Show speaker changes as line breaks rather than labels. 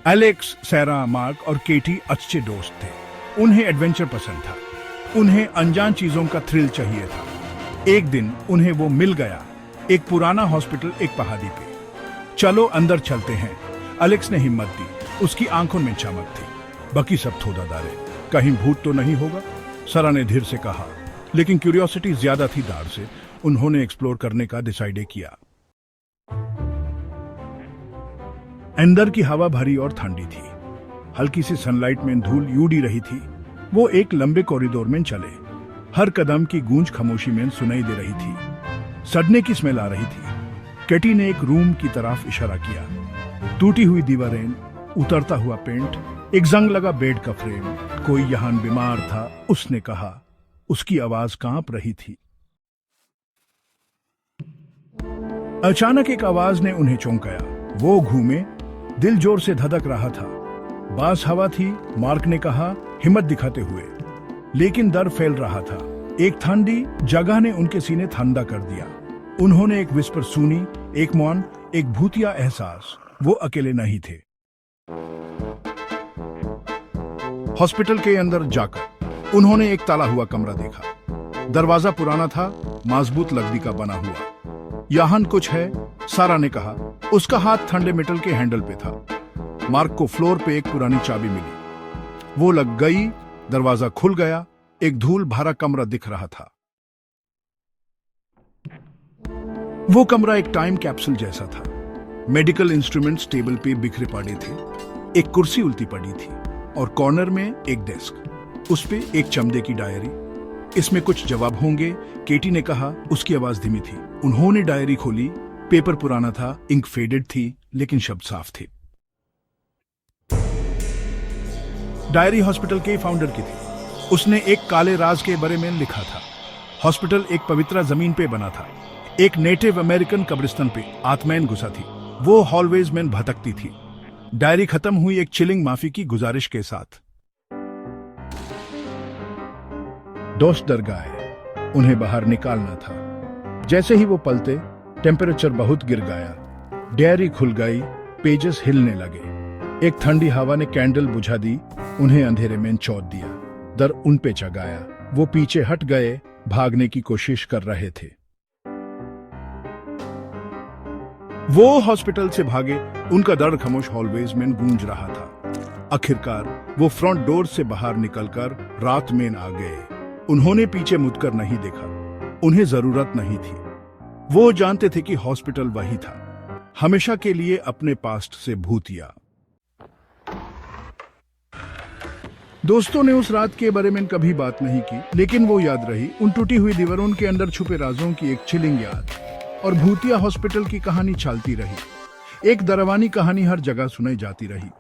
Alex, सैरा, mark और केटी अच्छे दोस्त थे। उन्हें एडवेंचर पसंद था। उन्हें अनजान चीजों का थ्रिल चाहिए था। एक दिन उन्हें वो मिल गया, एक पुराना हॉस्पिटल एक पहाड़ी पे। चलो अंदर चलते हैं, एलेक्स ने हिम्मत दी। उसकी आंखों में चमक थी। बाकी सब थोड़ा दारे, कहीं भूत तो नहीं होगा, सरा ने धीरे से कहा। लेकिन क्यूरियोसिटी ज्यादा थी दार से। उन्होंने एक्सप्लोर करने का डिसाइड किया। अंदर की हवा भरी और ठंडी थी। हल्की सी सनलाइट में धूल उड़ी रही थी। वो एक लंबे कॉरिडोर में चले। हर कदम की गूंज खामोशी में सुनाई दे रही थी। सड़ने की स्मेल आ रही थी। केटी ने एक रूम की तरफ इशारा किया। टूटी हुई दीवारें, उतरता हुआ पेंट, एक जंग लगा बेड का फ्रेम। कोई यहाँ बीमार था, उसने कहा। उसकी आवाज कांप रही थी। अचानक एक आवाज ने उन्हें चौंकाया। वो घूमे, दिल जोर से धड़क रहा था। बास हवा थी, मार्क ने कहा हिम्मत दिखाते हुए। लेकिन डर फैल रहा था। एक ठंडी जगह ने उनके सीने ठंडा कर दिया। उन्होंने एक विस्पर सुनी, एक मौन, एक भूतिया एहसास। वो अकेले नहीं थे। हॉस्पिटल के अंदर जाकर उन्होंने एक ताला हुआ कमरा देखा। दरवाजा पुराना था, मजबूत लकड़ी का बना हुआ। यहाँ कुछ है, सारा ने कहा। उसका हाथ ठंडे मेटल के हैंडल पे था। मार्क को फ्लोर पे एक पुरानी चाबी मिली। वो लग गई, दरवाजा खुल गया। एक धूल भरा कमरा दिख रहा था। वो कमरा एक टाइम कैप्सूल जैसा था। मेडिकल इंस्ट्रूमेंट्स टेबल पे बिखरे पड़े थे। एक कुर्सी उल्टी पड़ी थी और कॉर्नर में एक डेस्क, उस पे एक चमड़े की डायरी। इसमें कुछ जवाब होंगे, केटी ने कहा। उसकी आवाज धीमी थी। उन्होंने डायरी खोली। पेपर पुराना था, इंक फेडेड थी, लेकिन शब्द साफ थे। डायरी हॉस्पिटल के फाउंडर की थी। उसने एक काले राज के बारे में लिखा था। हॉस्पिटल एक पवित्र जमीन पे बना था। एक नेटिव अमेरिकन कब्रिस्तान पे आत्माएं घुसा थी। वो हॉलवेज में भटकती थी। डायरी खत्म हुई एक चिलिंग माफी की गुजारिश के साथ। दोस्त डर गए, उन्हें बाहर निकालना था। जैसे ही वो पलटे, टेम्परेचर बहुत गिर गया। डायरी खुल गई, पेजेस हिलने लगे। एक ठंडी हवा ने कैंडल बुझा दी, उन्हें अंधेरे में चौंक दिया। डर उन पे जगाया। वो पीछे हट गए, भागने की कोशिश कर रहे थे। वो हॉस्पिटल से भागे, उनका डर खामोश हॉलवेज में गूंज रहा था। आखिरकार वो फ्रंट डोर से बाहर निकलकर रात में आ गए। उन्होंने पीछे मुड़कर नहीं देखा। उन्हें जरूरत नहीं थी। वो जानते थे कि हॉस्पिटल वही था, हमेशा के लिए अपने पास्ट से भूतिया। दोस्तों ने उस रात के बारे में कभी बात नहीं की, लेकिन वो याद रही। उन टूटी हुई दीवारों के अंदर छुपे राजों की एक चिलिंग याद। और भूतिया हॉस्पिटल की कहानी चलती रही। एक डरावनी कहानी हर जगह सुनाई जाती रही।